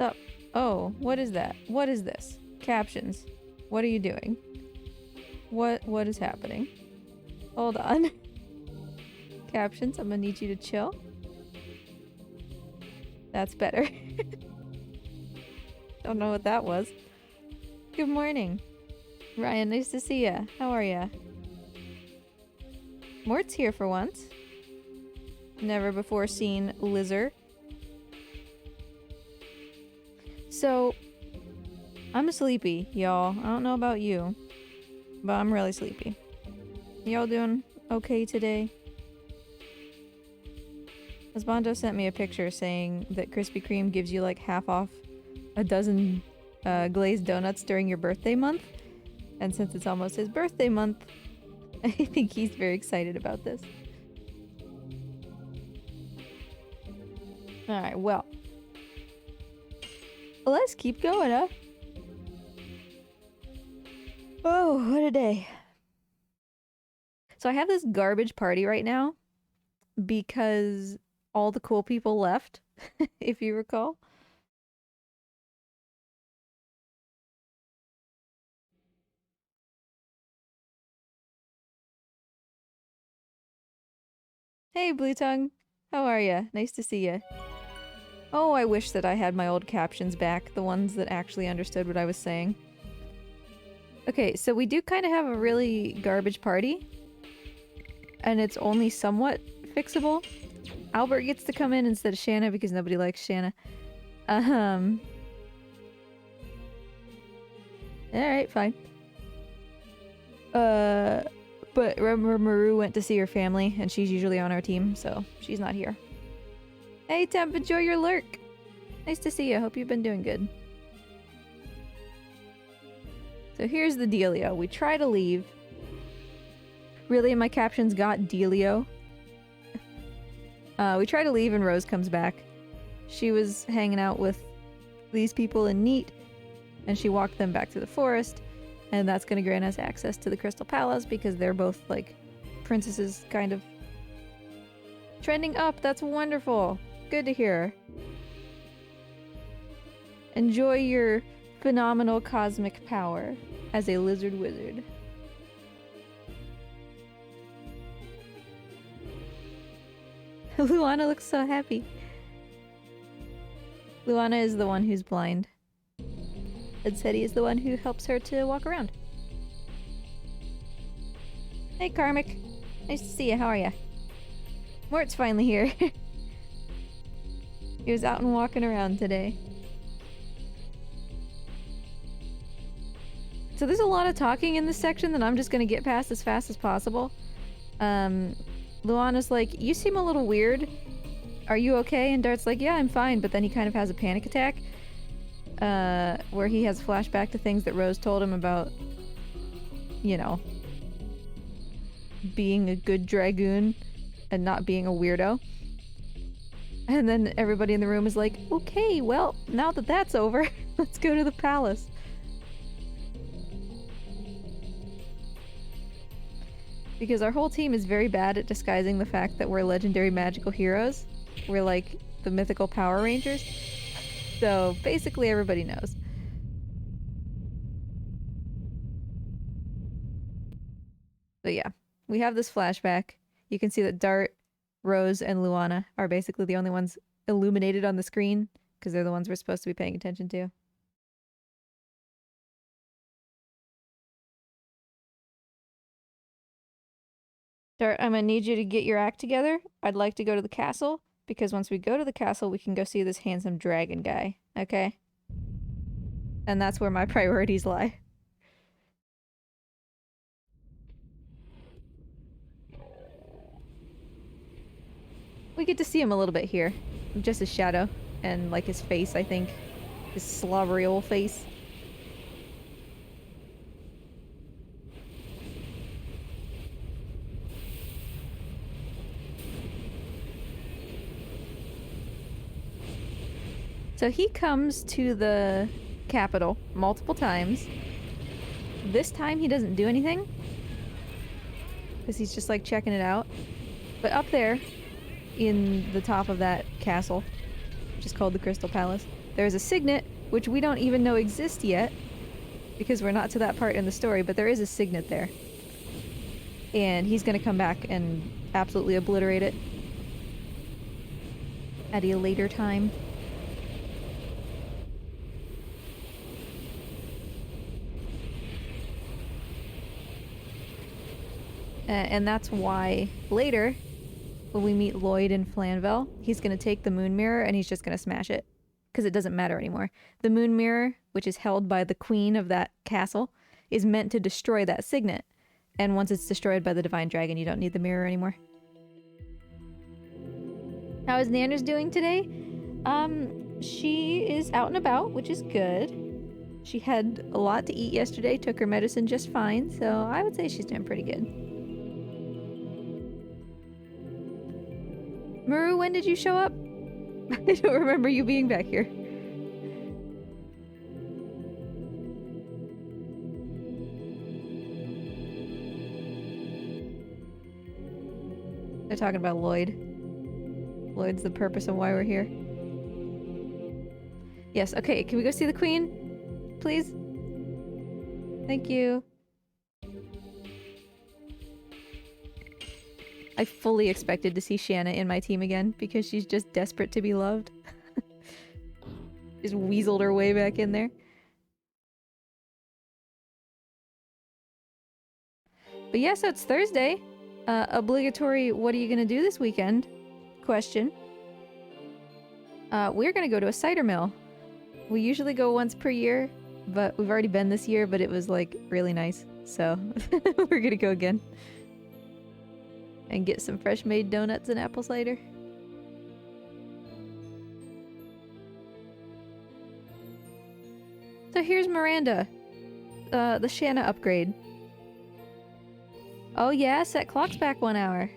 Oh, oh, what is that? What is this? Captions. What are you doing? What is happening? Hold on. Captions, I'm gonna need you to chill. That's better. Don't know what that was. Good morning. Ryan, nice to see ya. How are ya? Mort's here for once. Never before seen lizard. So, I'm sleepy, y'all. I don't know about you, but I'm really sleepy. Y'all doing okay today? Osbando sent me a picture saying that Krispy Kreme gives you like half off a dozen glazed donuts during your birthday month. And since it's almost his birthday month, I think he's very excited about this. Alright, well. Let's keep going, huh? Oh, what a day. So I have this garbage party right now because all the cool people left, if you recall. Hey, Blue Tongue. How are ya? Nice to see ya. Oh, I wish that I had my old captions back, the ones that actually understood what I was saying. Okay, so we do kind of have a really garbage party, and it's only somewhat fixable. Albert gets to come in instead of Shanna because nobody likes Shanna. Alright, fine. But remember Maru went to see her family, and she's usually on our team, so she's not here. Hey Temp, enjoy your lurk! Nice to see you, hope you've been doing good. So here's the dealio. We try to leave. Really, my captions got dealio. We try to leave and Rose comes back. She was hanging out with these people in Neat, and she walked them back to the forest, and that's gonna grant us access to the Crystal Palace because they're both, like, princesses, kind of. Trending up, that's wonderful! Good to hear. Enjoy your phenomenal cosmic power as a lizard wizard. Luana looks so happy. Luana is the one who's blind. And Seti is the one who helps her to walk around. Hey Karmic. Nice to see you, how are ya? Mort's finally here. He was out and walking around today. So there's a lot of talking in this section that I'm just gonna get past as fast as possible. Luana's like, you seem a little weird. Are you okay? And Dart's like, yeah, I'm fine. But then he kind of has a panic attack. Where he has a flashback to things that Rose told him about, you know, being a good Dragoon and not being a weirdo. And then everybody in the room is like, okay, well, now that that's over, let's go to the palace. Because our whole team is very bad at disguising the fact that we're legendary magical heroes. We're like the mythical Power Rangers. So basically everybody knows. So yeah, we have this flashback. You can see that Dart, Rose, and Luana are basically the only ones illuminated on the screen because they're the ones we're supposed to be paying attention to. Dart, I'm gonna need you to get your act together. I'd like to go to the castle, because once we go to the castle, we can go see this handsome dragon guy, okay? And that's where my priorities lie. We get to see him a little bit here. Just his shadow, and like his face, I think. His slobbery old face. So he comes to the capital multiple times. This time he doesn't do anything. Because he's just like checking it out. But up there, in the top of that castle, which is called the Crystal Palace, there's a signet, which we don't even know exists yet. Because we're not to that part in the story, but there is a signet there. And he's gonna come back and absolutely obliterate it. At a later time. And that's why later, when we meet Lloyd in Flanville, he's gonna take the moon mirror and he's just gonna smash it. Because it doesn't matter anymore. The moon mirror, which is held by the queen of that castle, is meant to destroy that signet. And once it's destroyed by the divine dragon, you don't need the mirror anymore. How is Nanners doing today? She is out and about, which is good. She had a lot to eat yesterday, took her medicine just fine, so I would say she's doing pretty good. Maru, when did you show up? I don't remember you being back here. They're talking about Lloyd. Lloyd's the purpose of why we're here. Yes, okay, can we go see the queen? Please? Thank you. I fully expected to see Shanna in my team again because she's just desperate to be loved. Just weaseled her way back in there. But yeah, so it's Thursday. Obligatory, what are you gonna do this weekend? Question. We're gonna go to a cider mill. We usually go once per year, but we've already been this year, but it was like really nice. So we're gonna go again. And get some fresh made donuts and apple cider. So here's Miranda. The Shanna upgrade. Oh yeah, set clocks back 1 hour.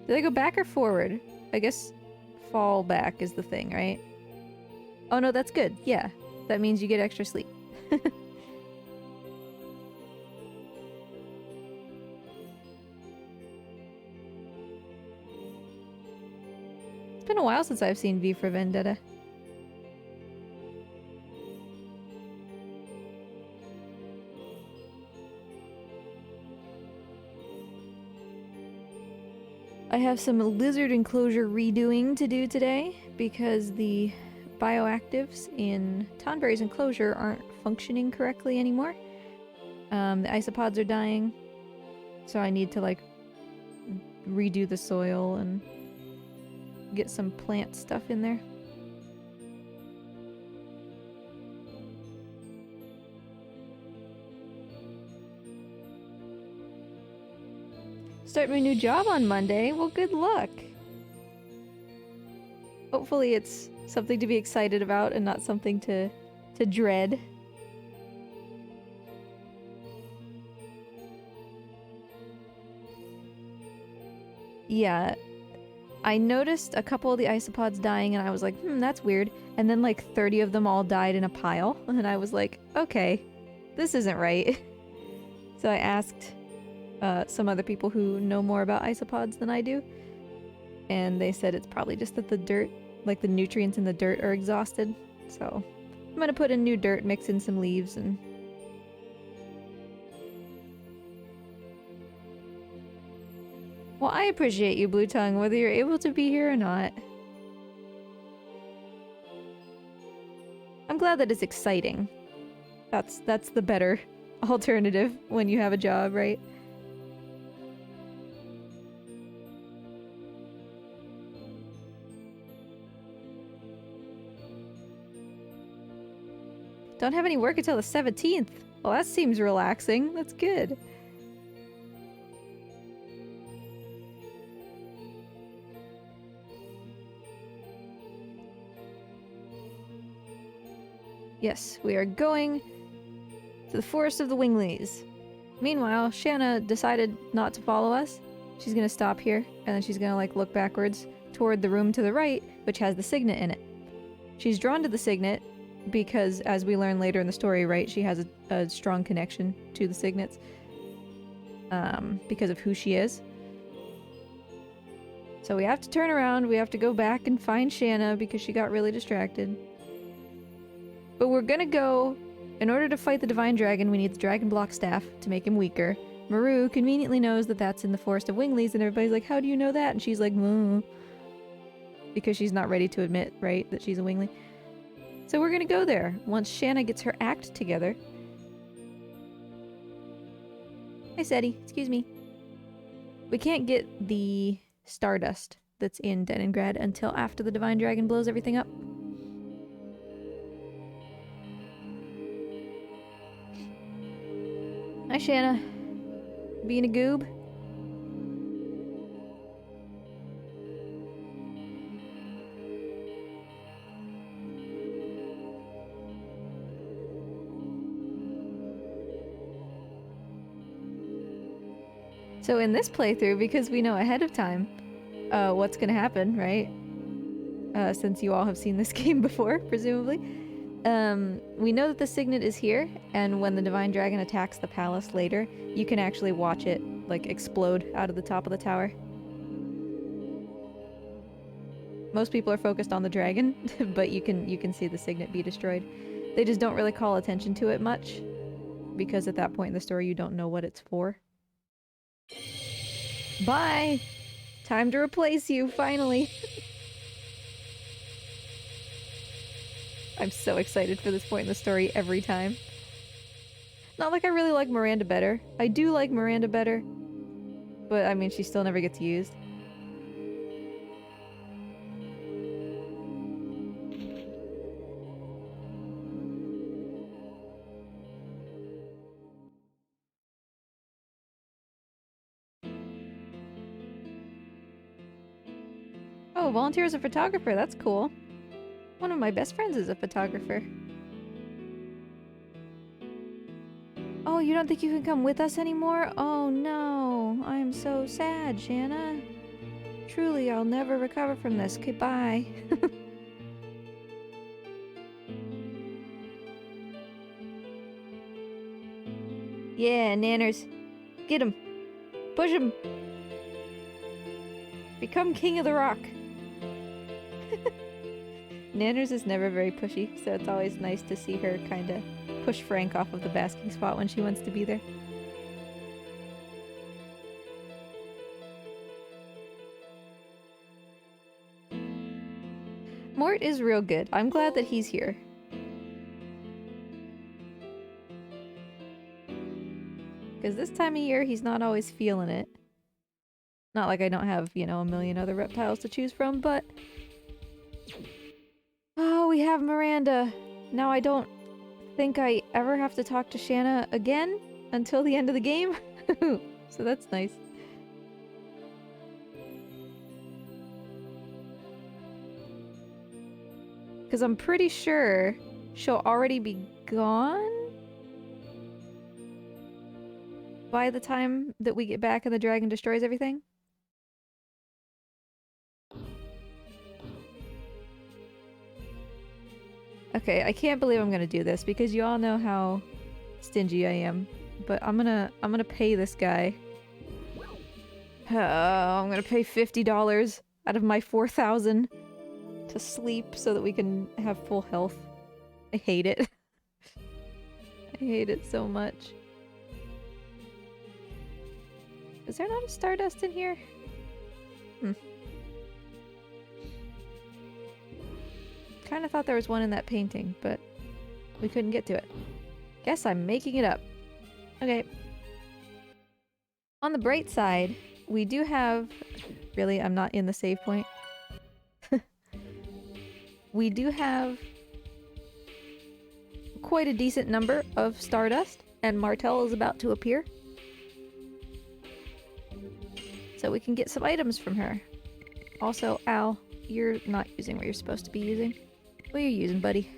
Do they go back or forward? I guess fall back is the thing, right? Oh no, that's good. Yeah. That means you get extra sleep. It's been a while since I've seen V for Vendetta. I have some lizard enclosure redoing to do today because the bioactives in Tonberry's enclosure aren't functioning correctly anymore. The isopods are dying, so I need to like redo the soil and get some plant stuff in there. Start my new job on Monday. Well, good luck. Hopefully it's something to be excited about and not something to dread. Yeah. I noticed a couple of the isopods dying and I was like, that's weird. And then like 30 of them all died in a pile. And I was like, okay, this isn't right. So I asked some other people who know more about isopods than I do. And they said it's probably just that the dirt, like the nutrients in the dirt are exhausted. So I'm gonna put in new dirt, mix in some leaves, and... Well, I appreciate you, Blue Tongue, whether you're able to be here or not. I'm glad that it's exciting. That's the better alternative when you have a job, right? Don't have any work until the 17th. Well, that seems relaxing. That's good. Yes, we are going to the Forest of the Winglies. Meanwhile, Shanna decided not to follow us. She's gonna stop here, and then she's gonna like look backwards toward the room to the right, which has the signet in it. She's drawn to the signet because, as we learn later in the story, right, she has a strong connection to the signets because of who she is. So we have to turn around, we have to go back and find Shanna because she got really distracted. But we're gonna go... In order to fight the Divine Dragon, we need the Dragon Block Staff to make him weaker. Maru conveniently knows that that's in the Forest of Winglies, and everybody's like, how do you know that? And she's like, because she's not ready to admit, right, that she's a Wingly. So we're gonna go there, once Shanna gets her act together. Hi, Seti. Excuse me. We can't get the Stardust that's in Deningrad until after the Divine Dragon blows everything up. Hi, Shanna. Being a goob? So in this playthrough, because we know ahead of time what's gonna happen, right? Since you all have seen this game before, presumably. We know that the signet is here, and when the Divine Dragon attacks the palace later, you can actually watch it, like, explode out of the top of the tower. Most people are focused on the dragon, but you can see the signet be destroyed. They just don't really call attention to it much, because at that point in the story you don't know what it's for. Bye! Time to replace you, finally! I'm so excited for this point in the story every time. Not like I really like Miranda better. I do like Miranda better. But, I mean, she still never gets used. Oh, volunteer as a photographer. That's cool. One of my best friends is a photographer. Oh, you don't think you can come with us anymore? Oh no, I am so sad, Shanna. Truly, I'll never recover from this. Okay, bye. Yeah, Nanners. Get him. Push him. Become king of the rock. Nanners is never very pushy, so it's always nice to see her kind of push Frank off of the basking spot when she wants to be there. Mort is real good. I'm glad that he's here. Because this time of year, he's not always feeling it. Not like I don't have, you know, a million other reptiles to choose from, but... Oh, we have Miranda. Now I don't think I ever have to talk to Shanna again until the end of the game. So that's nice. Because I'm pretty sure she'll already be gone by the time that we get back and the dragon destroys everything. Okay, I can't believe I'm gonna do this because you all know how stingy I am. But I'm gonna pay this guy. Oh, I'm gonna pay $50 out of my 4,000 to sleep so that we can have full health. I hate it. I hate it so much. Is there not a Stardust in here? Kind of thought there was one in that painting, but we couldn't get to it. Guess I'm making it up. Okay. On the bright side, we do have... Really, I'm not in the save point. We do have quite a decent number of Stardust, and Martel is about to appear. So we can get some items from her. Also, Al, you're not using what you're supposed to be using. What are you using, buddy?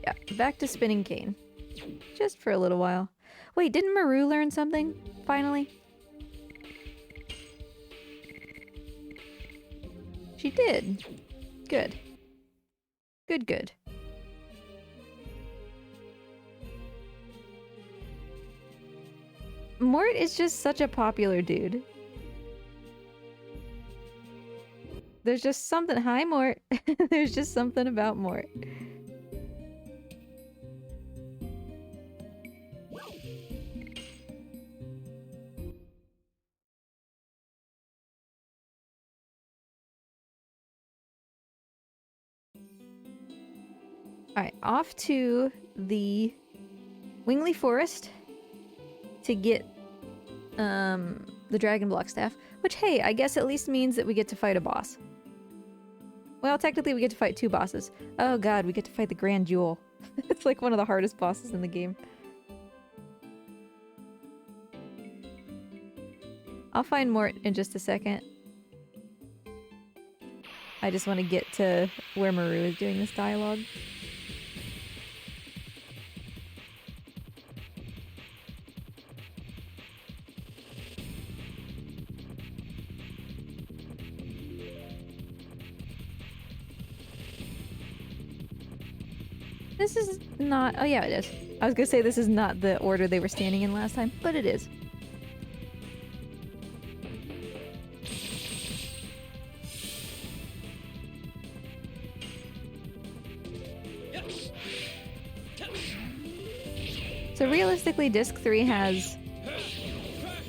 Yeah, back to spinning cane. Just for a little while. Wait, didn't Maru learn something, finally? She did. Good. Good, good. Mort is just such a popular dude. There's just something- Hi, Mort. There's just something about Mort. Alright, off to the Wingly Forest to get the Dragon Block Staff, which, hey, I guess at least means that we get to fight a boss. Well, technically we get to fight two bosses. Oh god, we get to fight the Grand Jewel. It's like one of the hardest bosses in the game. I'll find Mort in just a second. I just want to get to where Maru is doing this dialogue. This is not- oh yeah, it is. I was gonna say this is not the order they were standing in last time, but it is. So realistically, Disc 3 has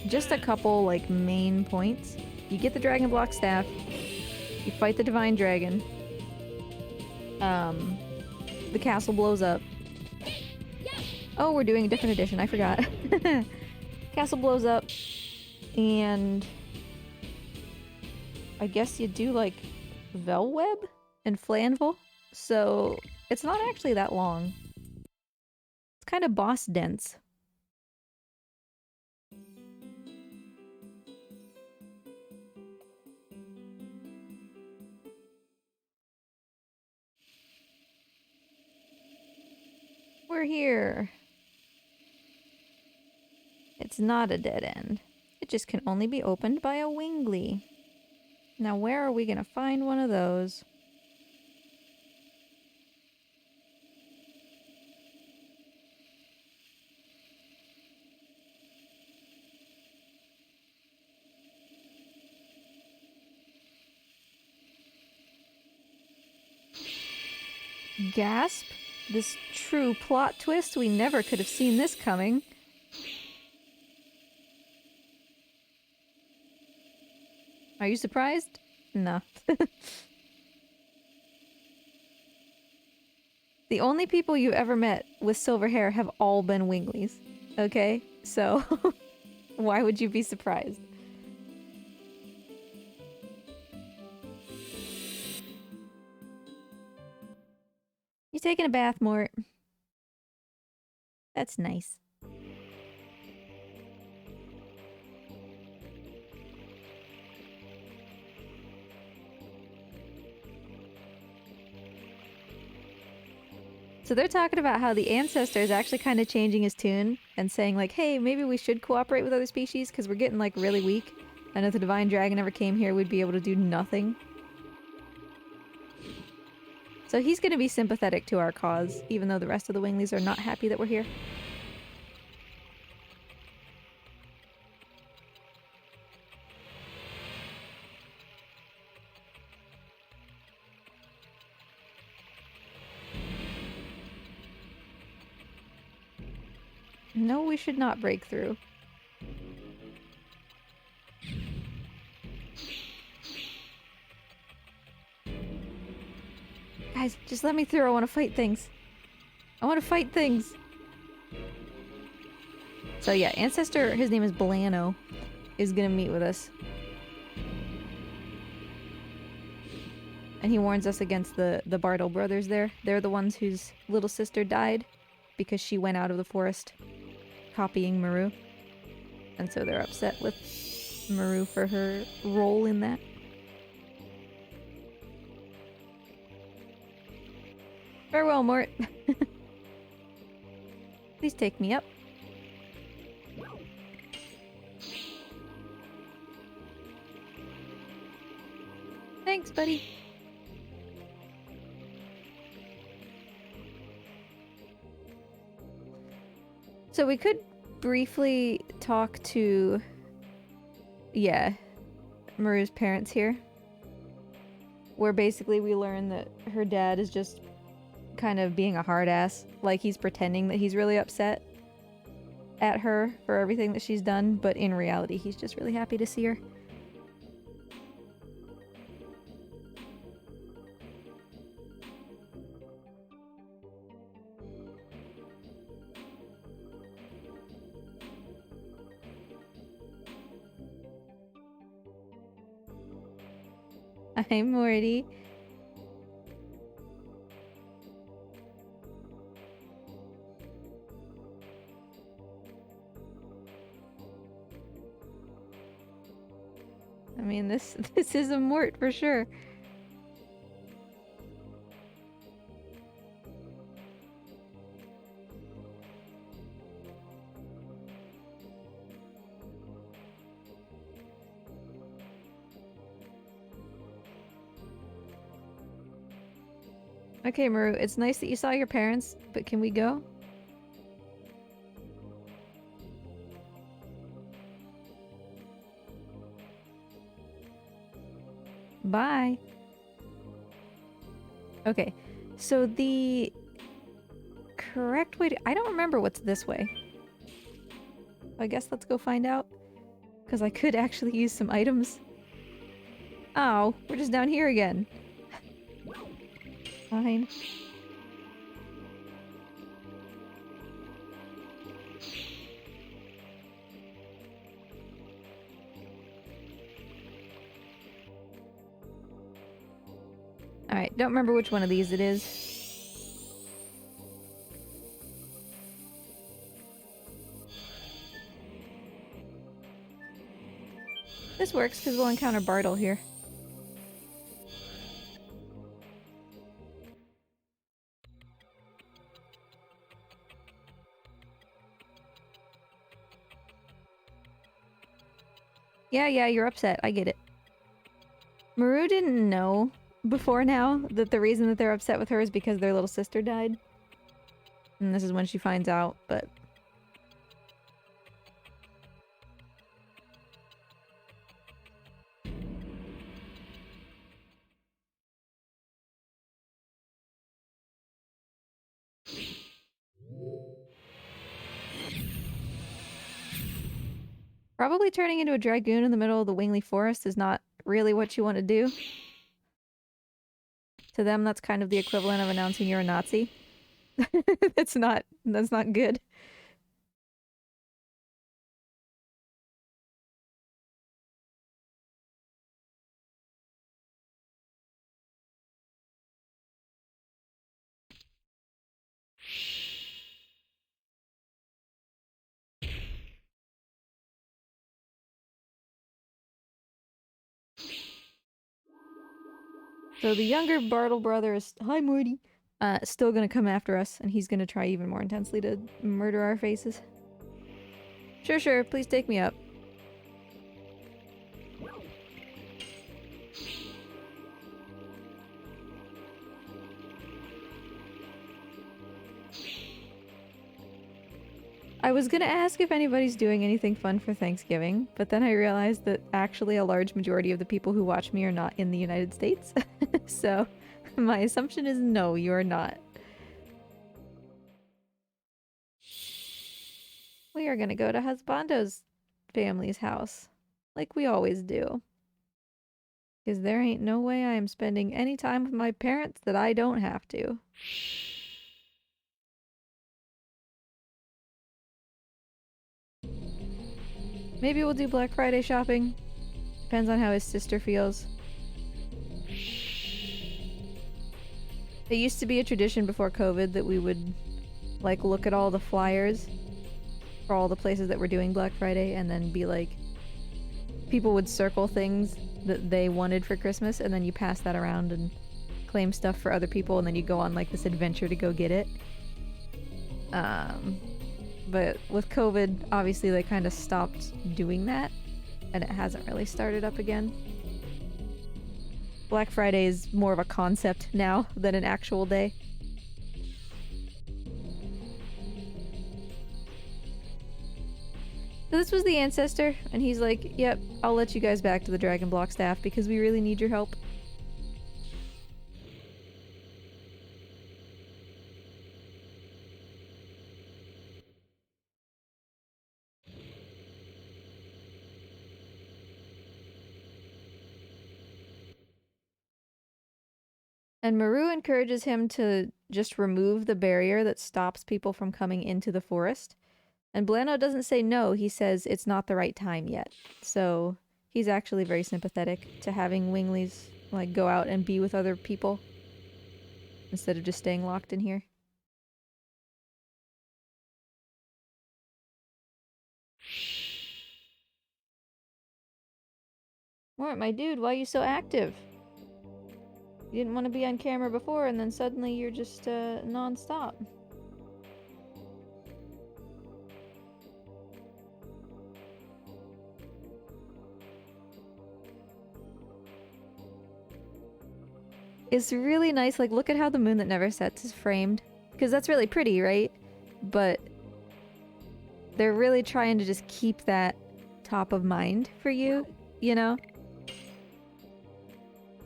just a couple, like, main points. You get the Dragon Block Staff, you fight the Divine Dragon, the castle blows up. Oh, we're doing a different edition, I forgot. Castle blows up, and I guess you do, like, Velweb and Flanvel, so it's not actually that long. It's kind of boss dense. We're here. It's not a dead end. It just can only be opened by a Wingly. Now where are we gonna find one of those? Gasp! This true plot twist, we never could have seen this coming. Are you surprised? No. The only people you've ever met with silver hair have all been Winglies. Okay? So, why would you be surprised? You taking a bath, Mort? That's nice. So they're talking about how the Ancestor is actually kind of changing his tune and saying like, hey, maybe we should cooperate with other species because we're getting like really weak. And if the Divine Dragon ever came here, we'd be able to do nothing. So he's going to be sympathetic to our cause, even though the rest of the Winglies are not happy that we're here. No, we should not break through. Guys, just let me through. I want to fight things. I want to fight things. So yeah, Ancestor, his name is Blano, is gonna meet with us. And he warns us against the Bartle brothers there. They're the ones whose little sister died because she went out of the forest copying Maru. And so they're upset with Maru for her role in that. Farewell, Mort. Please take me up. Thanks, buddy. So we could briefly talk to, yeah, Maru's parents here. Where basically we learn that her dad is just kind of being a hard ass. Like he's pretending that he's really upset at her for everything that she's done, but in reality he's just really happy to see her. I'm Morty. I mean, this is a Mort for sure. Okay, Maru, it's nice that you saw your parents, but can we go? Bye. Okay, so the correct way to... I don't remember what's this way. I guess let's go find out. Because I could actually use some items. Oh, we're just down here again. Fine. Alright, don't remember which one of these it is. This works because we'll encounter Bartle here. Yeah, you're upset. I get it. Maru didn't know before now that the reason that they're upset with her is because their little sister died. And this is when she finds out, but... Probably turning into a Dragoon in the middle of the Wingley Forest is not really what you want to do. To them, that's kind of the equivalent of announcing you're a Nazi. that's not good. So the younger Bartle brother is... Hi, Morty! Still gonna come after us, and he's gonna try even more intensely to murder our faces. Sure, please take me up. I was gonna ask if anybody's doing anything fun for Thanksgiving, but then I realized that actually a large majority of the people who watch me are not in the United States. So, my assumption is no, you're not. We are gonna go to Husbando's family's house, like we always do. Because there ain't no way I am spending any time with my parents that I don't have to. Maybe we'll do Black Friday shopping. Depends on how his sister feels. It used to be a tradition before COVID that we would, like, look at all the flyers for all the places that were doing Black Friday and then be like... People would circle things that they wanted for Christmas, and then you pass that around and claim stuff for other people, and then you go on, like, this adventure to go get it. But with COVID, obviously they kind of stopped doing that, and it hasn't really started up again. Black Friday is more of a concept now than an actual day. So this was the ancestor, and he's like, yep, I'll let you guys back to the Dragon Block staff because we really need your help. And Maru encourages him to just remove the barrier that stops people from coming into the forest. And Blano doesn't say no, he says it's not the right time yet. So he's actually very sympathetic to having Winglies like go out and be with other people instead of just staying locked in here. Mort, my dude, why are you so active? You didn't want to be on camera before, and then suddenly you're just non-stop. It's really nice, like, look at how the moon that never sets is framed. Because that's really pretty, right? But they're really trying to just keep that top of mind for you, you know?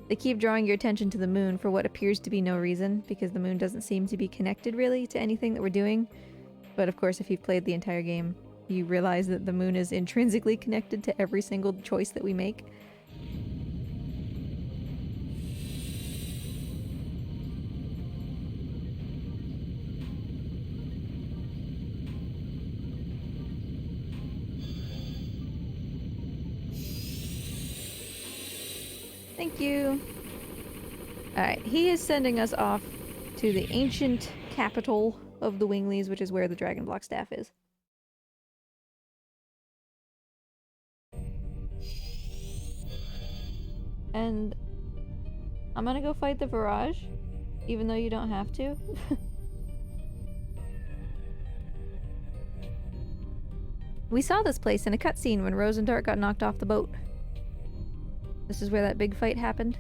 They keep drawing your attention to the moon for what appears to be no reason, because the moon doesn't seem to be connected really to anything that we're doing. But of course, if you've played the entire game, you realize that the moon is intrinsically connected to every single choice that we make. Thank you. Alright, he is sending us off to the ancient capital of the Winglies, which is where the Dragon Block staff is. And I'm gonna go fight the Virage, even though you don't have to. We saw this place in a cutscene when Rose and Dart got knocked off the boat. This is where that big fight happened.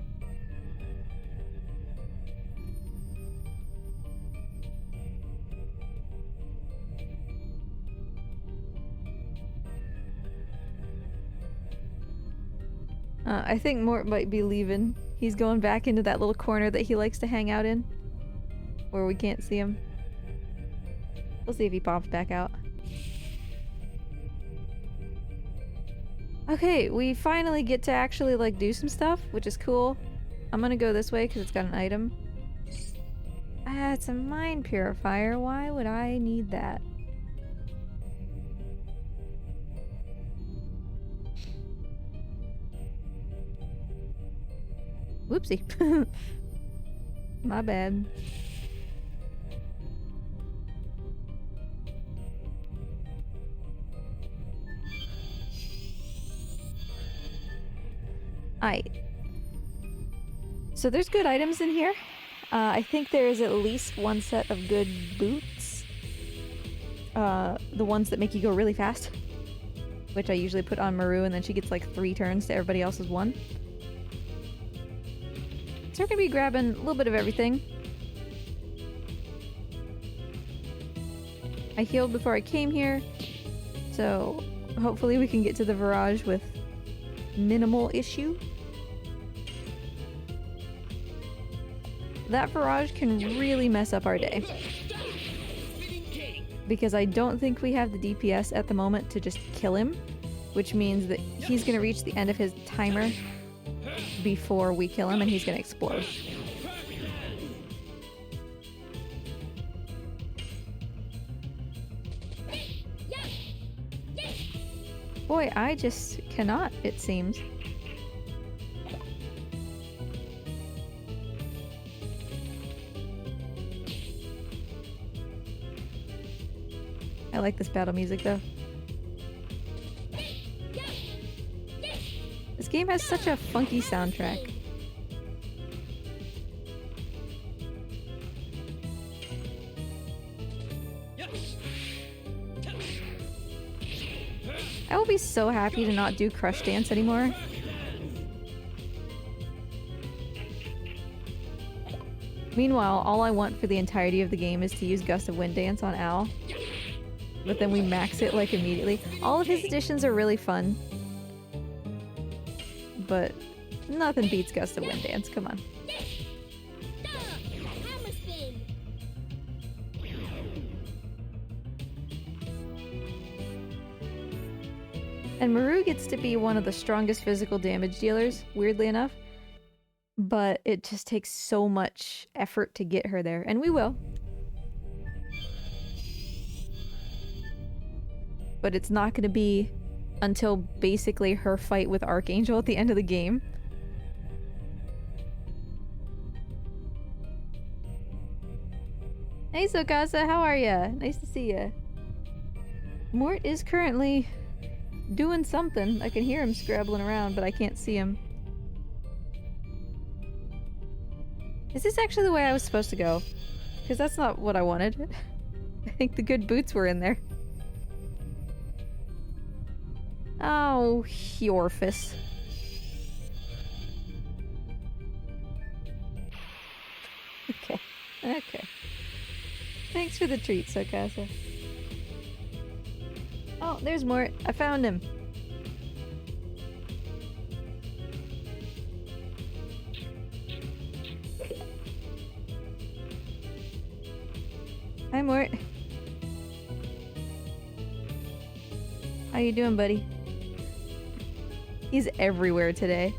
I think Mort might be leaving. He's going back into that little corner that he likes to hang out in, where we can't see him. We'll see if he pops back out. Okay, we finally get to actually, like, do some stuff, which is cool. I'm gonna go this way because it's got an item. Ah, it's a mine purifier. Why would I need that? Whoopsie. My bad. So there's good items in here. I think there is at least one set of good boots. The ones that make you go really fast. Which I usually put on Maru, and then she gets like 3 turns to everybody else's 1. So we're gonna be grabbing a little bit of everything. I healed before I came here, so hopefully we can get to the Virage with minimal issue. That Virage can really mess up our day. Because I don't think we have the DPS at the moment to just kill him, which means that he's gonna reach the end of his timer before we kill him and he's gonna explode. Boy, I just cannot, it seems. I like this battle music though. This game has such a funky soundtrack. I will be so happy to not do Crush Dance anymore. Meanwhile, all I want for the entirety of the game is to use Gust of Wind Dance on Al. But then we max it, like, immediately. All of his additions are really fun. But nothing beats Gust of Wind Dance, come on. And Maru gets to be one of the strongest physical damage dealers, weirdly enough. But it just takes so much effort to get her there, and we will. But it's not going to be until basically her fight with Archangel at the end of the game. Hey Sokasa, how are ya? Nice to see ya. Mort is currently doing something. I can hear him scrabbling around, but I can't see him. Is this actually the way I was supposed to go? Because that's not what I wanted. I think the good boots were in there. Oh, Yorfus. Okay. Okay. Thanks for the treat, Sokasa. Oh, there's Mort. I found him. Hi, Mort. How you doing, buddy? He's everywhere today.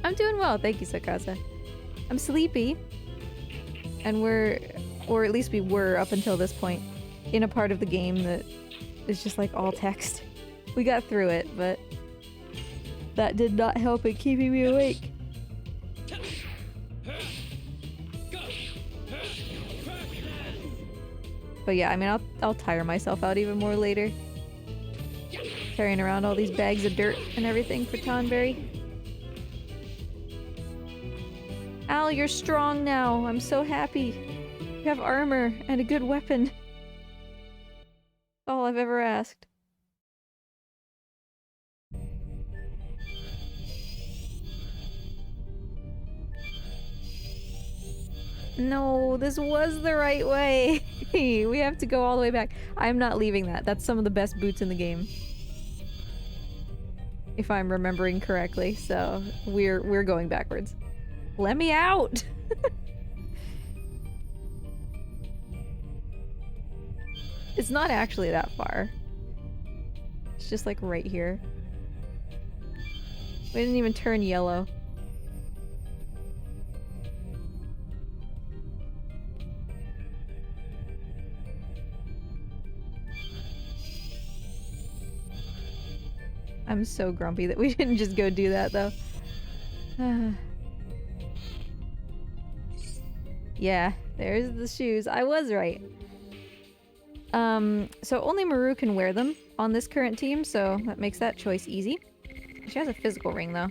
I'm doing well, thank you, Sakasa. I'm sleepy. And we're, or at least we were up until this point, in a part of the game that is just like all text. We got through it, but that did not help in keeping me awake. But yeah, I mean, I'll tire myself out even more later. Carrying around all these bags of dirt and everything for Tonberry. Al, you're strong now. I'm so happy. You have armor and a good weapon. All I've ever asked. No, this was the right way. We have to go all the way back. I'm not leaving that. That's some of the best boots in the game. If I'm remembering correctly, so we're going backwards. Let me out! It's not actually that far. It's just like right here. We didn't even turn yellow. I'm so grumpy that we didn't just go do that, though. Yeah, there's the shoes. I was right. So only Maru can wear them on this current team, so that makes that choice easy. She has a physical ring, though.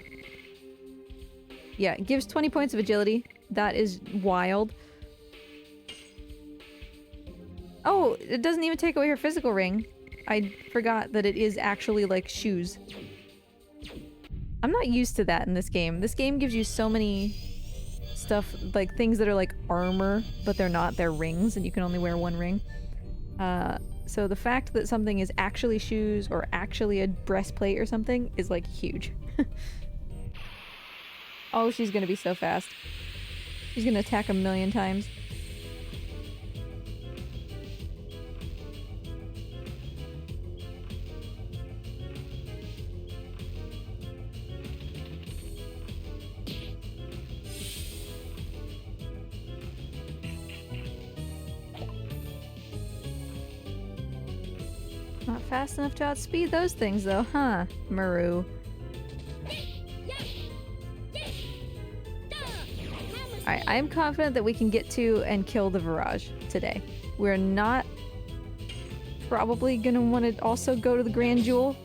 Yeah, it gives 20 points of agility. That is wild. Oh, it doesn't even take away her physical ring. I forgot that it is actually, like, shoes. I'm not used to that in this game. This game gives you so many stuff, like, things that are, like, armor, but they're not. They're rings, and you can only wear one ring. So the fact that something is actually shoes or actually a breastplate or something is, like, huge. Oh, she's gonna be so fast. She's gonna attack a million times. Not fast enough to outspeed those things, though, huh, Maru? Alright, I am confident that we can get to and kill the Virage today. We're not probably gonna want to also go to the Grand Jewel.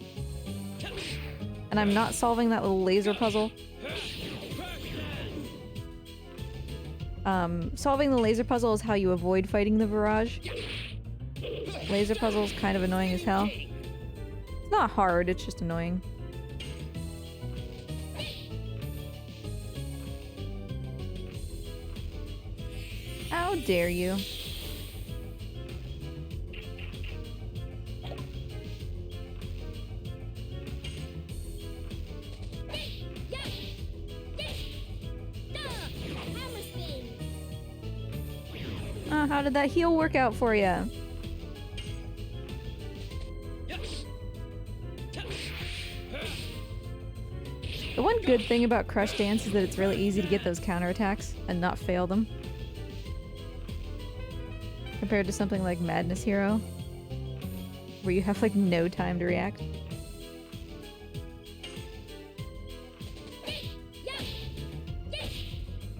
And I'm not solving that little laser puzzle. Solving the laser puzzle is how you avoid fighting the Virage. Laser puzzle is kind of annoying as hell. It's not hard, it's just annoying. How dare you? How did that heal work out for you? The one good thing about Crush Dance is that it's really easy to get those counterattacks and not fail them. Compared to something like Madness Hero, where you have like no time to react.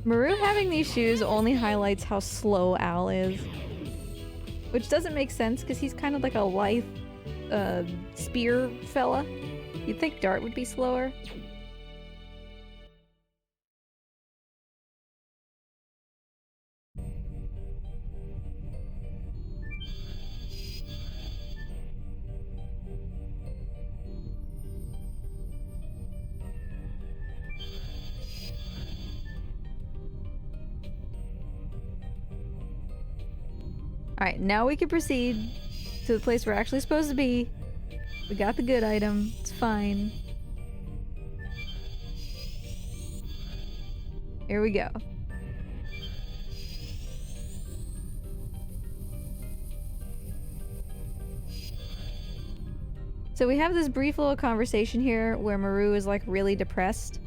Maru having these shoes only highlights how slow Al is. Which doesn't make sense because he's kind of like a lithe spear fella. You'd think Dart would be slower. Alright, now we can proceed to the place we're actually supposed to be. We got the good item. It's fine. Here we go. So we have this brief little conversation here where Maru is like really depressed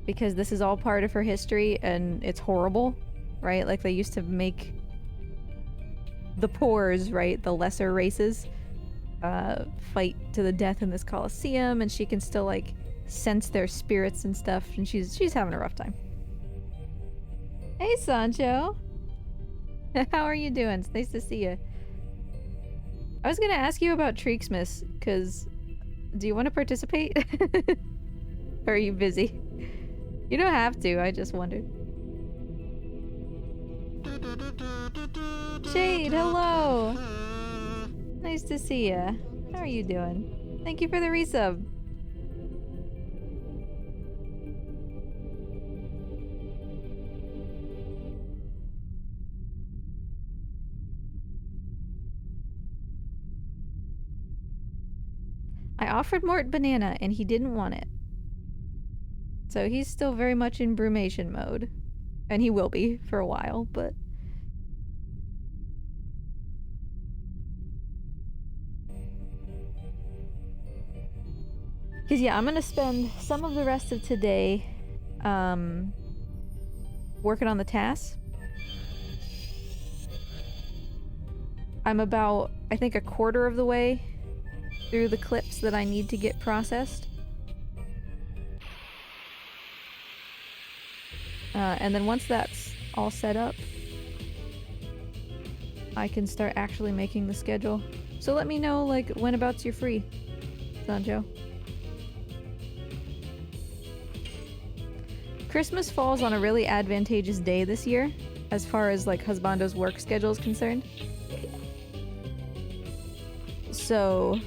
because this is all part of her history and it's horrible, right? Like they used to make the poors, right? The lesser races fight to the death in this Colosseum, and she can still like sense their spirits and stuff, and she's having a rough time. Hey Sancho! How are you doing? It's nice to see you. I was gonna ask you about Treaksmas, cause do you want to participate? Or are you busy? You don't have to, I just wondered. Shade, hello! Nice to see ya. How are you doing? Thank you for the resub. I offered Mort banana and he didn't want it. So he's still very much in brumation mode. And he will be for a while, but... Because yeah, I'm gonna spend some of the rest of today working on the tasks. I'm about, I think, a quarter of the way through the clips that I need to get processed. And then once that's all set up, I can start actually making the schedule. So let me know, like, whenabouts you're free, Sancho. Christmas falls on a really advantageous day this year, as far as, like, Husbando's work schedule is concerned. So,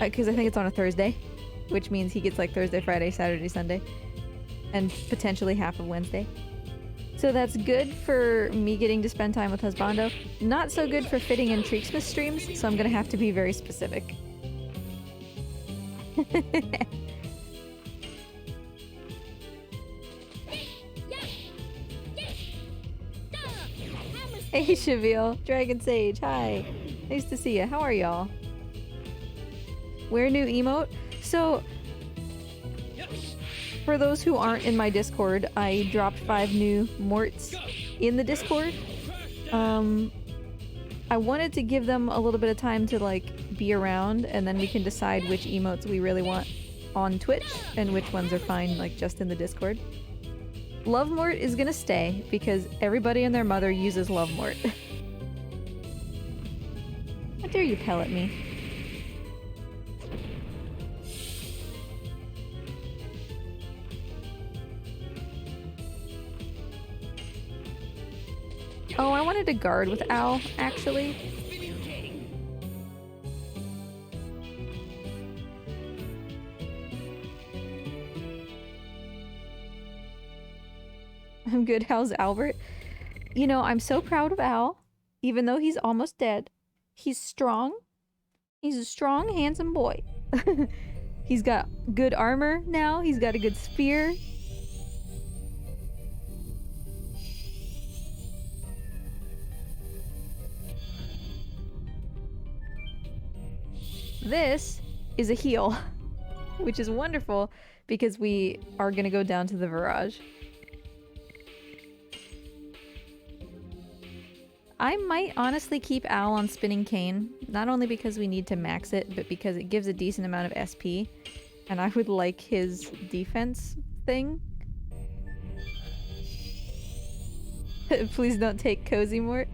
because I think it's on a Thursday, which means he gets, like, Thursday, Friday, Saturday, Sunday, and potentially half of Wednesday. So that's good for me getting to spend time with Husbando. Not so good for fitting in Treaksmas streams, so I'm gonna have to be very specific. Hey Shavil, Dragon Sage, hi. Nice to see you. How are y'all? Wear new emote? So, for those who aren't in my Discord, I dropped 5 new Morts in the Discord. I wanted to give them a little bit of time to like be around, and then we can decide which emotes we really want on Twitch and which ones are fine like just in the Discord. Love Mort is gonna stay because everybody and their mother uses Love Mort. How dare you pellet me? Oh, I wanted to guard with Al, actually. I'm good. How's Albert? You know, I'm so proud of Al, even though he's almost dead. He's strong. He's a strong, handsome boy. He's got good armor now. He's got a good spear. This is a heal, which is wonderful because we are gonna go down to the Virage. I might honestly keep Al on Spinning Cane, not only because we need to max it, but because it gives a decent amount of SP, and I would like his defense thing. Please don't take Cozy Mort.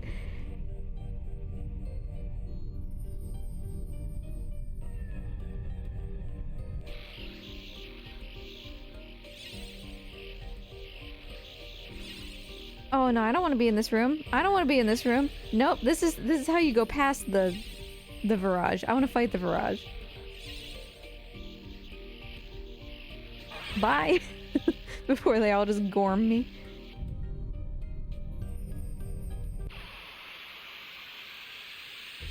Oh no, I don't want to be in this room. I don't want to be in this room. Nope, this is how you go past the Virage. I want to fight the Virage. Bye. Before they all just gorm me.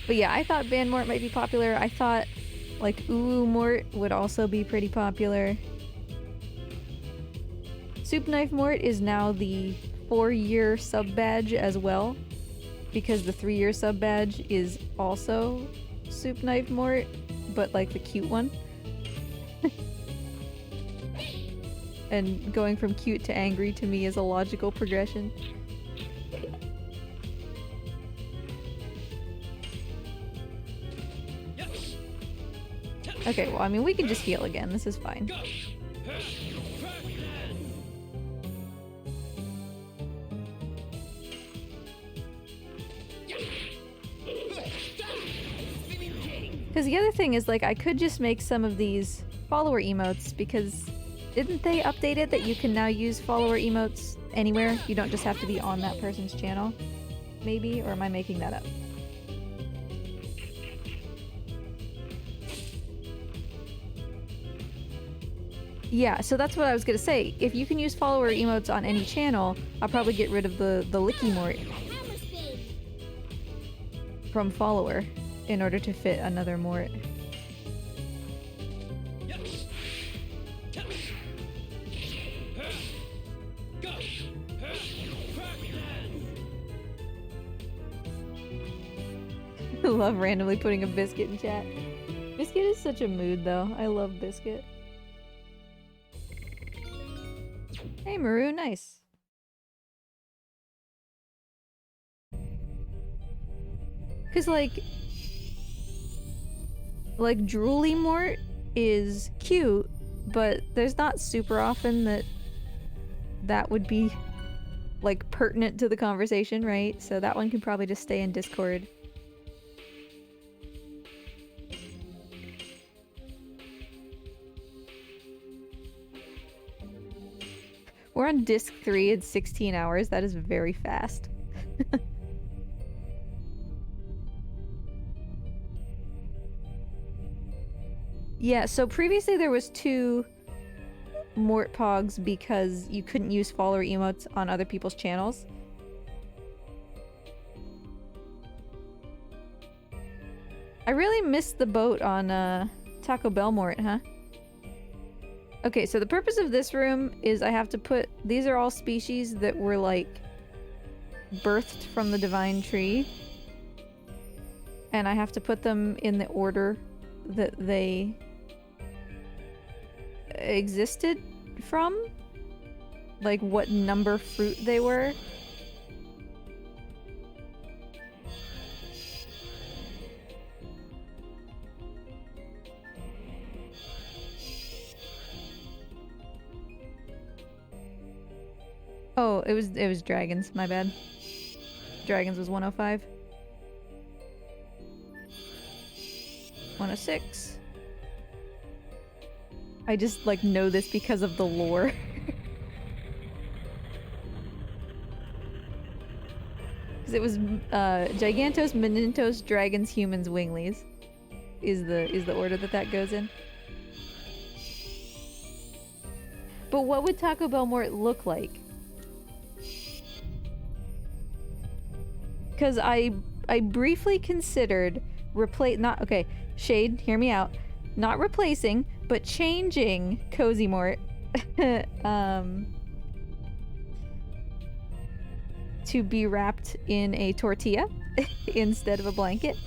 But yeah, I thought Ban Mort might be popular. I thought like Ooh Mort would also be pretty popular. Soup Knife Mort is now the 4-year sub badge as well, because the 3-year sub badge is also Soup Knife Mort, but like the cute one. And going from cute to angry to me is a logical progression. Okay, well, I mean, we can just heal again. This is fine. Because the other thing is, like, I could just make some of these follower emotes, because didn't they update it that you can now use follower emotes anywhere? You don't just have to be on that person's channel? Maybe? Or am I making that up? Yeah, so that's what I was gonna say. If you can use follower emotes on any channel, I'll probably get rid of the Licky Mort from follower in order to fit another Mort. I love randomly putting a Biscuit in chat. Biscuit is such a mood though. I love Biscuit. Hey Maru, nice. Cause like Drooly Mort is cute, but there's not super often that would be like pertinent to the conversation, right? So that one can probably just stay in Discord. We're on disc 3 in 16 hours. That is very fast. Yeah, so previously there was 2 Mort Pogs because you couldn't use follower emotes on other people's channels. I really missed the boat on Taco Bell Mort, huh? Okay, so the purpose of this room is I have to put... These are all species that were, like, birthed from the Divine Tree. And I have to put them in the order that they existed from. Like, what number fruit they were. Oh, it was dragons, my bad. Dragons was 105. 106. I just, like, know this because of the lore. Because it was, Gigantos, Menintos, Dragons, Humans, Winglies. Is the order that goes in. But what would Taco Bell Mort look like? because I briefly considered Shade, hear me out. Not replacing, but changing Cozy Mort to be wrapped in a tortilla instead of a blanket.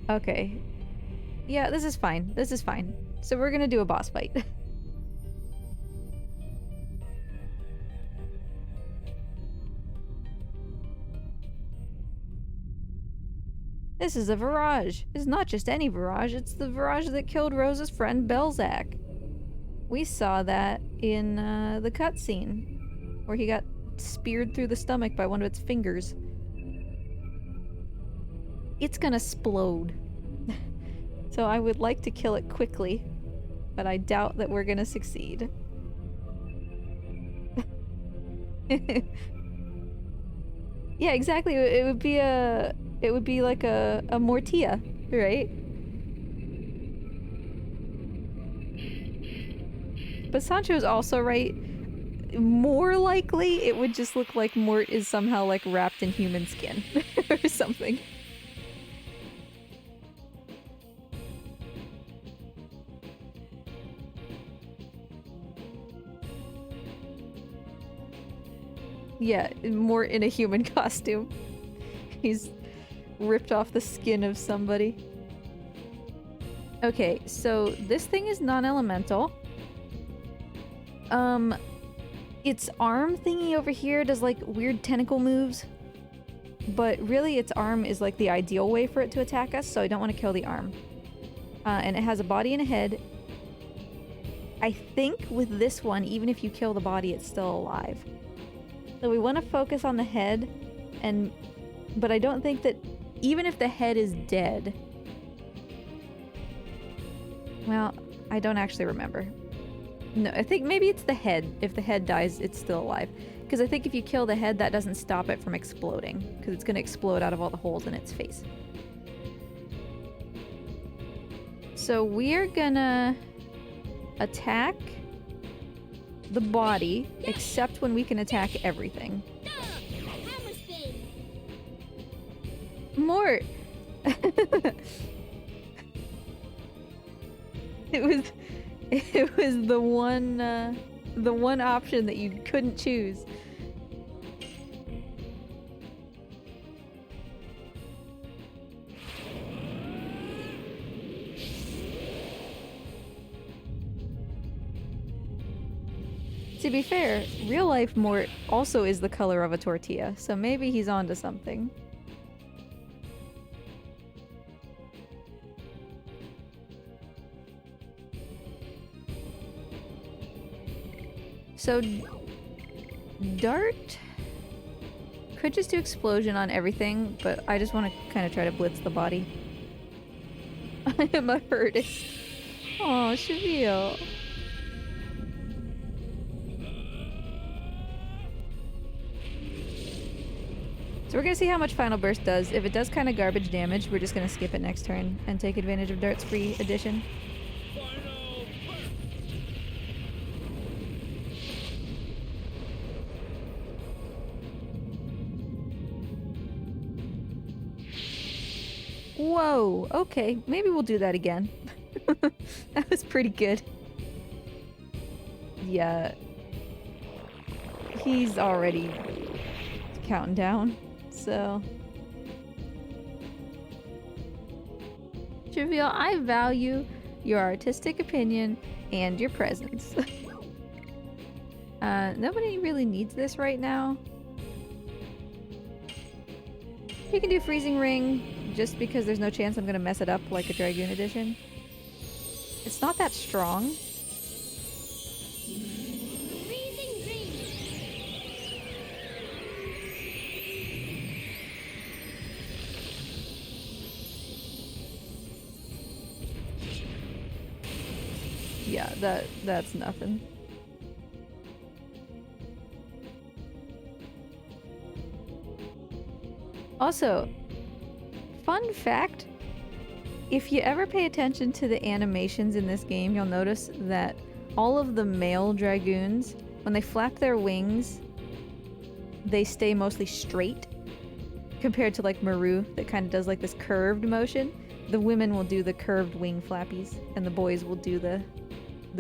Okay. Yeah, this is fine. This is fine. So we're gonna do a boss fight. This is a Virage. It's not just any Virage, it's the Virage that killed Rose's friend Belzac. We saw that in the cutscene, where he got speared through the stomach by one of its fingers. It's gonna explode. So I would like to kill it quickly, but I doubt that we're gonna succeed. Yeah, exactly. It would be like a mortilla, right? But Sancho's also right. More likely, it would just look like Mort is somehow like wrapped in human skin or something. Yeah, Mort in a human costume. He's ripped off the skin of somebody. Okay, so this thing is non-elemental. Its arm thingy over here does like weird tentacle moves. But really its arm is like the ideal way for it to attack us, so I don't want to kill the arm. And it has a body and a head. I think with this one, even if you kill the body, it's still alive. So we want to focus on the head, but I don't think that even if the head is dead... Well, I don't actually remember. No, I think maybe it's the head. If the head dies, it's still alive. Because I think if you kill the head, that doesn't stop it from exploding. Because it's going to explode out of all the holes in its face. So we're gonna attack the body, except when we can attack everything. Mort! It was the one option that you couldn't choose. To be fair, real life Mort also is the color of a tortilla, so maybe he's onto something. So, Dart could just do explosion on everything, but I just want to kind of try to blitz the body. I am a herdist. Aw, Cheville. So we're gonna see how much Final Burst does. If it does kind of garbage damage, we're just gonna skip it next turn and take advantage of Dart's free addition. Whoa, okay, maybe we'll do that again. That was pretty good. Yeah. He's already counting down, so... Trivial, I value your artistic opinion and your presence. Nobody really needs this right now. You can do Freezing Ring, just because there's no chance I'm gonna mess it up like a Dragoon edition. It's not that strong. Freezing Ring. Yeah, that's nothing. Also, fun fact, if you ever pay attention to the animations in this game, you'll notice that all of the male Dragoons, when they flap their wings, they stay mostly straight. Compared to like Maru, that kind of does like this curved motion. The women will do the curved wing flappies, and the boys will do the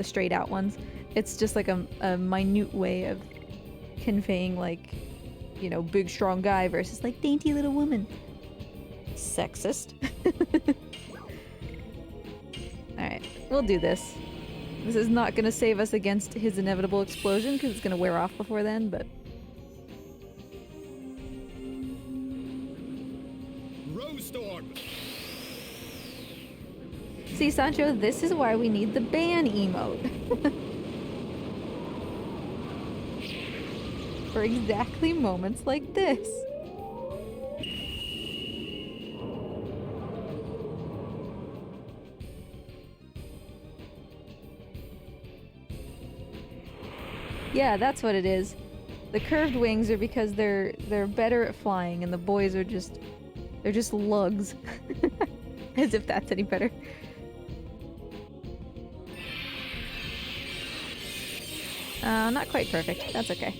straight out ones. It's just like a minute way of conveying like, you know, big strong guy versus like dainty little woman. Sexist. Alright, we'll do this. This is not gonna save us against his inevitable explosion because it's gonna wear off before then, but... Storm. See, Sancho, this is why we need the ban emote. For exactly moments like this. Yeah, that's what it is. The curved wings are because they're better at flying, and the boys are just... they're just lugs. As if that's any better. Not quite perfect. That's okay.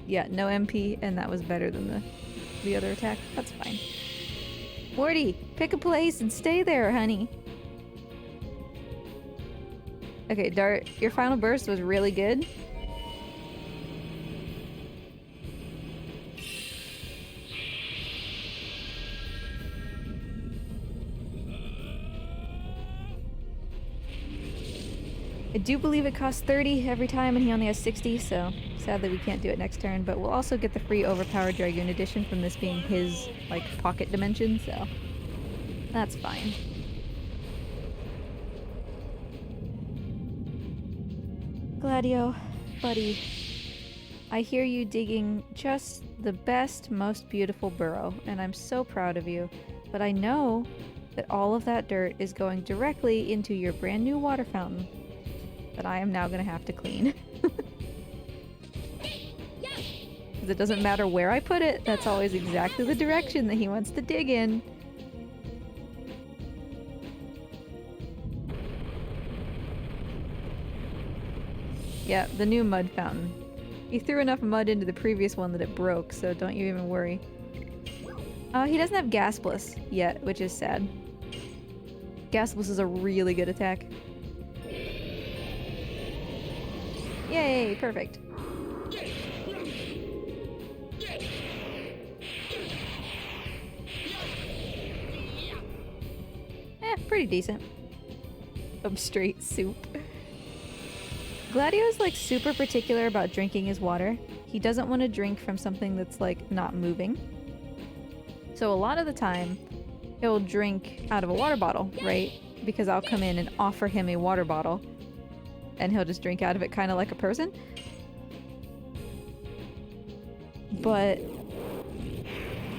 Yeah, no MP, and that was better than the other attack. That's fine. Morty, pick a place and stay there, honey. Okay, Dart, your final burst was really good. I do believe it costs 30 every time and he only has 60, so sadly we can't do it next turn, but we'll also get the free overpowered Dragoon edition from this being his, like, pocket dimension, so that's fine. Gladio, buddy, I hear you digging just the best, most beautiful burrow, and I'm so proud of you, but I know that all of that dirt is going directly into your brand new water fountain that I am now gonna have to clean. Because it doesn't matter where I put it, that's always exactly the direction that he wants to dig in. Yeah, the new mud fountain. He threw enough mud into the previous one that it broke, so don't you even worry. He doesn't have Gaspless yet, which is sad. Gaspless is a really good attack. Yay, perfect. Pretty decent. Straight soup. Gladio's like super particular about drinking his water. He doesn't want to drink from something that's like not moving. So a lot of the time, he'll drink out of a water bottle, right? Because I'll come in and offer him a water bottle and he'll just drink out of it kind of like a person. But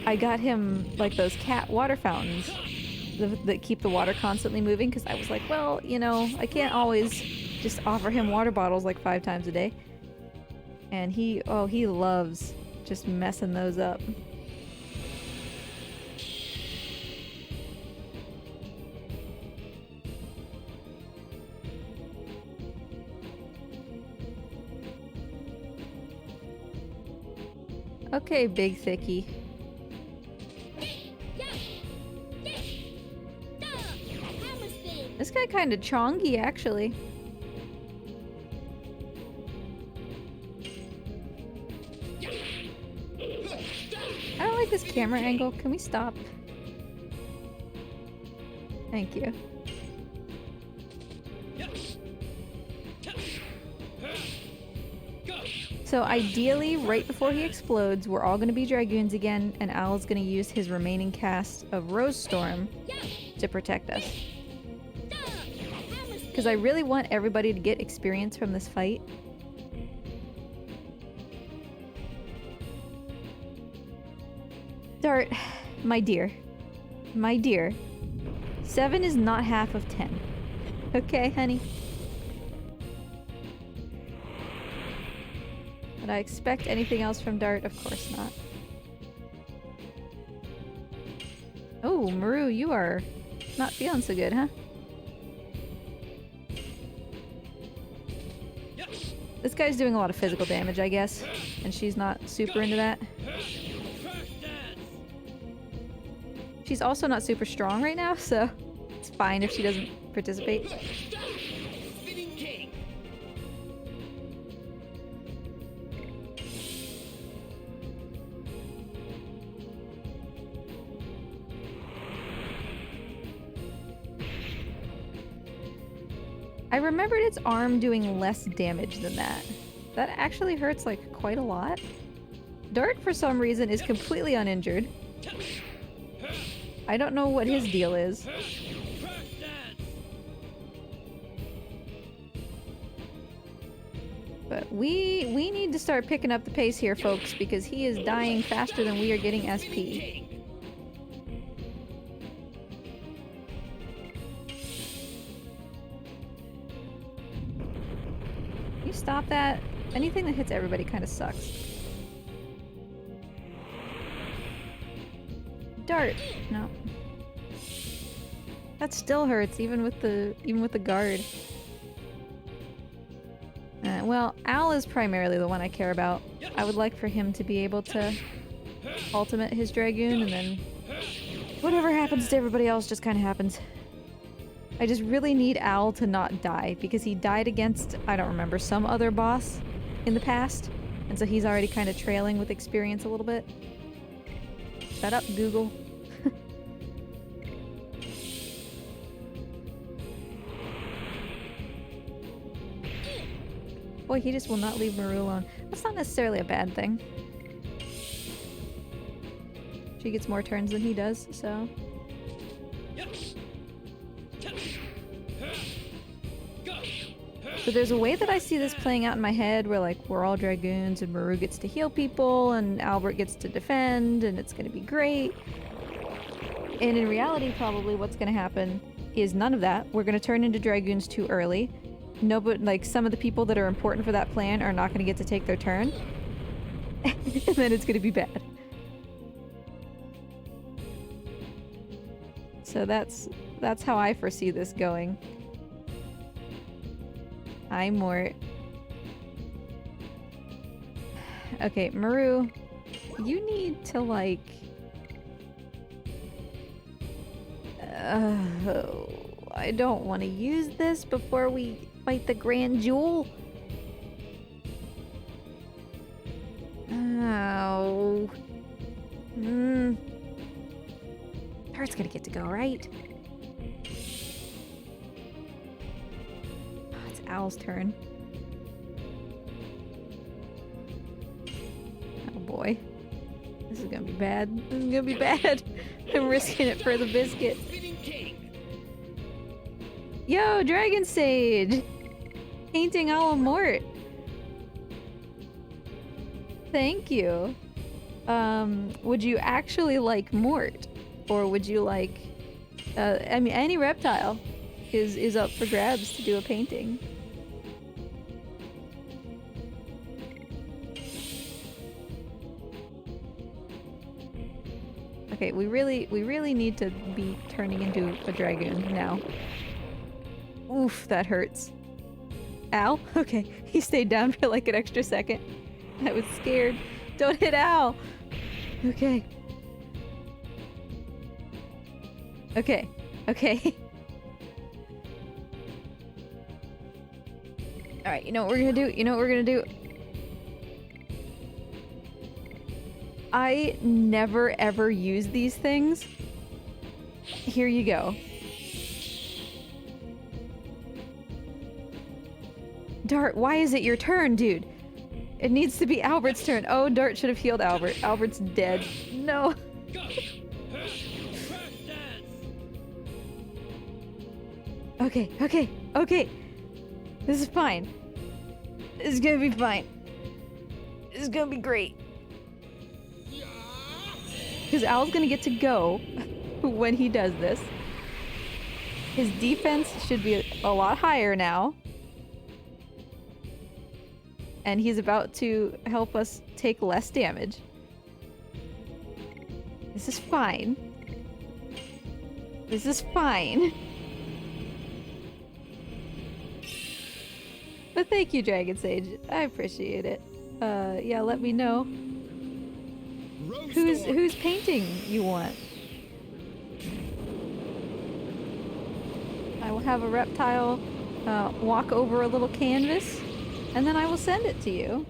I got him like those cat water fountains that keep the water constantly moving because I was like, well, you know, I can't always just offer him water bottles like 5 times a day. And he loves just messing those up. Okay, big thickie. This guy kinda chongy, actually. I don't like this camera angle. Can we stop? Thank you. So ideally, right before he explodes, we're all going to be Dragoons again, and Owl's going to use his remaining cast of Rose Storm to protect us. Because I really want everybody to get experience from this fight. Dart, my dear. My dear. 7 is not half of 10. Okay, honey? Would I expect anything else from Dart? Of course not. Oh, Maru, you are not feeling so good, huh? This guy's doing a lot of physical damage, I guess, and she's not super into that. She's also not super strong right now, so it's fine if she doesn't participate. Spinning king. I remembered its arm doing less damage than that. That actually hurts like quite a lot. Derg, for some reason, is completely uninjured. I don't know what his deal is. But we need to start picking up the pace here, folks, because he is dying faster than we are getting SP. Can you stop that? Anything that hits everybody kind of sucks. Dart. No. That still hurts, even with the guard. Well, Al is primarily the one I care about. I would like for him to be able to ultimate his Dragoon, and then whatever happens to everybody else just kind of happens. I just really need Al to not die, because he died against, I don't remember, some other boss in the past, and so he's already kind of trailing with experience a little bit. Shut up, Google. Boy, he just will not leave Maru alone. That's not necessarily a bad thing. She gets more turns than he does, so... So there's a way that I see this playing out in my head where, like, we're all Dragoons and Maru gets to heal people and Albert gets to defend and it's gonna be great. And in reality, probably what's gonna happen is none of that. We're gonna turn into Dragoons too early. No, but like some of the people that are important for that plan are not gonna get to take their turn. And then it's gonna be bad. So that's how I foresee this going. Hi, Mort. Okay, Maru, you need to, like... I don't want to use this before we fight the Grand Jewel. Oh. Heart's gonna get to go, right? Oh, it's Owl's turn. Oh boy. This is gonna be bad. This is gonna be bad. I'm risking it for the biscuit. Yo, Dragon Sage! Painting a la Mort. Thank you. Would you actually like Mort? Or would you like... I mean, any reptile is up for grabs to do a painting. Okay, we really need to be turning into a Dragoon now. Oof, that hurts. Al? Okay, he stayed down for like an extra second. I was scared. Don't hit Al! Okay. Okay. Okay. Alright, you know what we're gonna do? You know what we're gonna do? I never ever use these things. Here you go. Dart, why is it your turn, dude? It needs to be Albert's turn. Oh, Dart should have healed Albert. Albert's dead. No. Okay, okay, okay. This is fine. This is gonna be fine. This is gonna be great. Because Al's gonna get to go when he does this. His defense should be a lot higher now. And he's about to help us take less damage. This is fine. This is fine. But thank you, Dragon Sage. I appreciate it. Yeah, let me know whose painting you want. I will have a reptile walk over a little canvas, and then I will send it to you.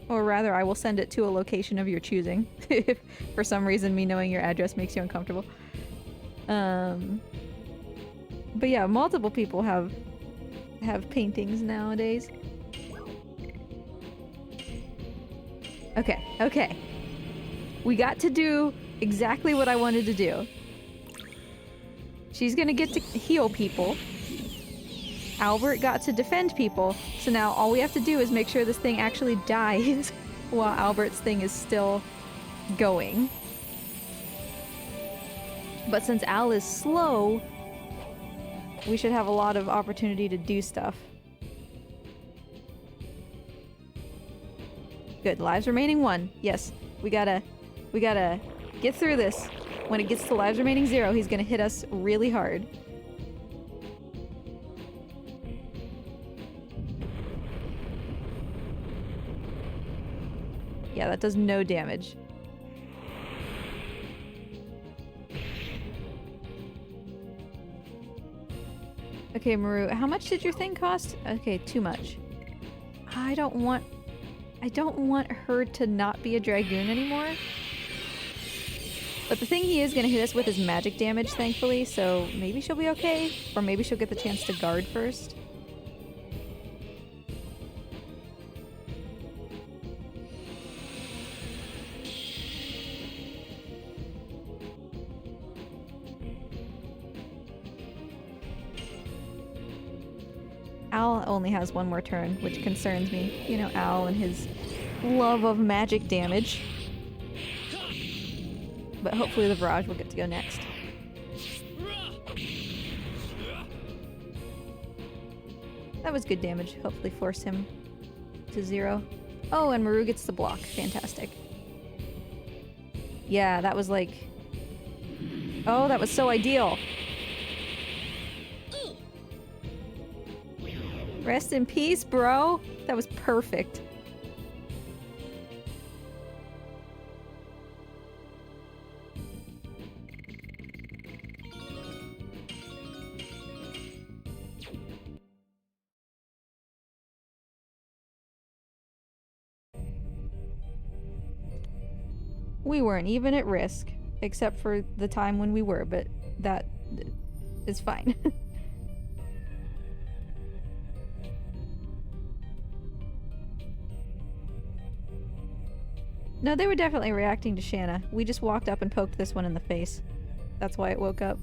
Or rather, I will send it to a location of your choosing. If for some reason me knowing your address makes you uncomfortable. But yeah, multiple people have paintings nowadays. Okay, okay. We got to do exactly what I wanted to do. She's gonna get to heal people. Albert got to defend people, so now all we have to do is make sure this thing actually dies while Albert's thing is still going. But since Al is slow, we should have a lot of opportunity to do stuff. Good, lives remaining 1. Yes, we gotta get through this. When it gets to lives remaining 0, he's gonna hit us really hard. Yeah, that does no damage. Okay, Maru, how much did your thing cost? Okay, too much. I don't want her to not be a Dragoon anymore. But the thing he is gonna hit us with is magic damage, thankfully, so maybe she'll be okay. Or maybe she'll get the chance to guard first. Al only has 1 more turn, which concerns me. You know, Al and his love of magic damage. But hopefully the barrage will get to go next. That was good damage. Hopefully force him to 0. Oh, and Maru gets the block. Fantastic. Yeah, that was like... Oh, that was so ideal. Rest in peace, bro. That was perfect. We weren't even at risk, except for the time when we were, but that is fine. No, they were definitely reacting to Shanna. We just walked up and poked this one in the face. That's why it woke up.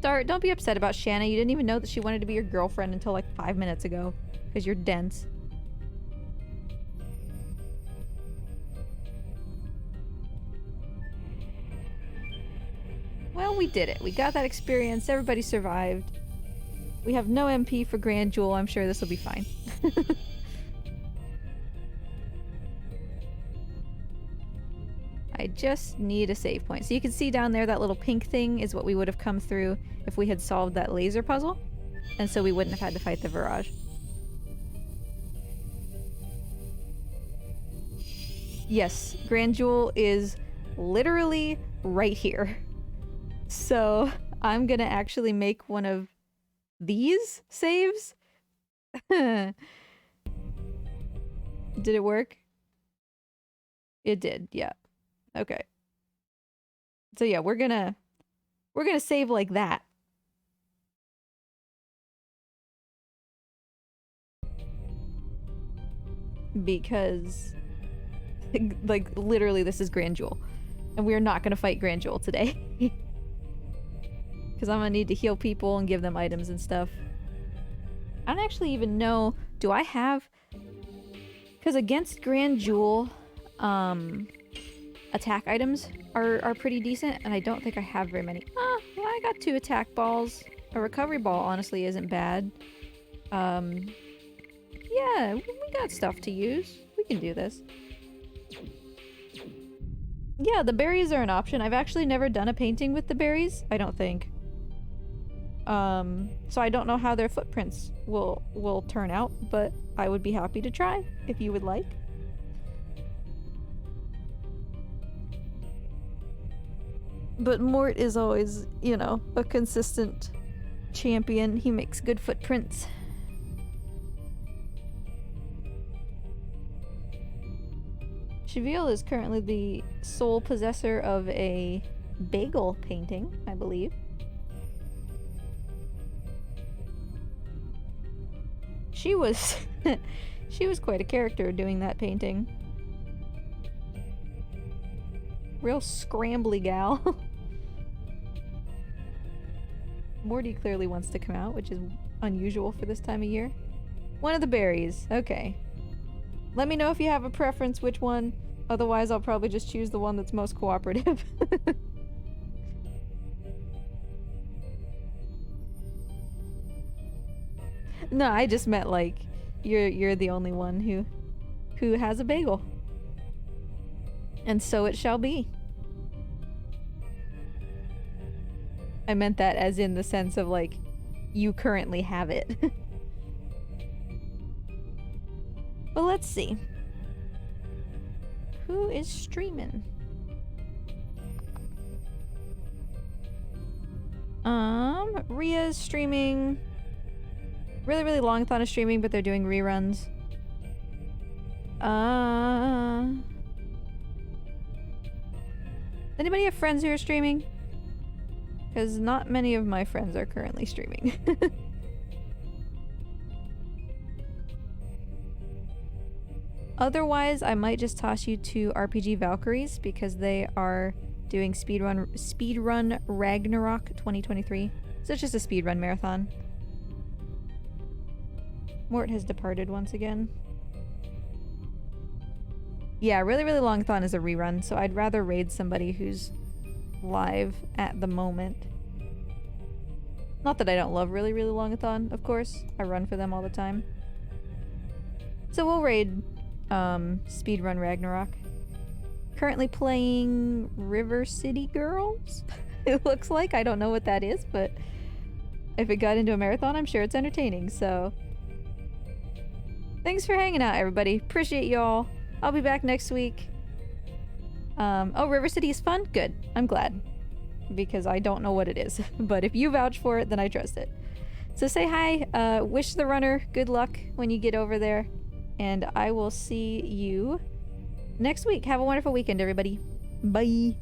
Dart, don't be upset about Shanna. You didn't even know that she wanted to be your girlfriend until like 5 minutes ago. Because you're dense. Well, we did it. We got that experience. Everybody survived. We have no MP for Grand Jewel. I'm sure this will be fine. I just need a save point. So you can see down there that little pink thing is what we would have come through if we had solved that laser puzzle. And so we wouldn't have had to fight the Virage. Yes, Grand Jewel is literally right here. So I'm gonna actually make one of these saves. Did it work? It did, yeah. Okay. So yeah, we're gonna save like that. Because like literally this is Grand Jewel. And we're not gonna fight Grand Jewel today. Because I'm gonna need to heal people and give them items and stuff. I don't actually even know, do I have... Because against Grand Jewel, attack items are pretty decent, and I don't think I have very many. Well, I got 2 attack balls. A recovery ball honestly isn't bad. Yeah, we got stuff to use. We can do this. Yeah, the berries are an option. I've actually never done a painting with the berries, I don't think. So I don't know how their footprints will turn out, but I would be happy to try if you would like. But Mort is always, you know, a consistent champion. He makes good footprints. Cheville is currently the sole possessor of a bagel painting, I believe. She was she was quite a character doing that painting. Real scrambly gal. Morty clearly wants to come out, which is unusual for this time of year. One of the berries. Okay. Let me know if you have a preference which one. Otherwise, I'll probably just choose the one that's most cooperative. No, I just meant like you're the only one who has a bagel. And so it shall be. I meant that as in the sense of like you currently have it. But let's see. Who is streaming? Ria's streaming. Really Longthon is streaming, but they're doing reruns. Anybody have friends who are streaming? Because not many of my friends are currently streaming. Otherwise, I might just toss you to RPG Valkyries because they are doing speedrun Ragnarok 2023. So it's just a speedrun marathon. Mort has departed once again. Yeah, really Longthon is a rerun, so I'd rather raid somebody who's live at the moment. Not that I don't love really Longthon, of course. I run for them all the time. So we'll raid speedrun Ragnarok. Currently playing River City Girls? It looks like. I don't know what that is, but if it got into a marathon, I'm sure it's entertaining, so... Thanks for hanging out, everybody. Appreciate y'all. I'll be back next week. Oh, River City is fun? Good. I'm glad. Because I don't know what it is. But if you vouch for it, then I trust it. So say hi. Wish the runner good luck when you get over there. And I will see you next week. Have a wonderful weekend, everybody. Bye.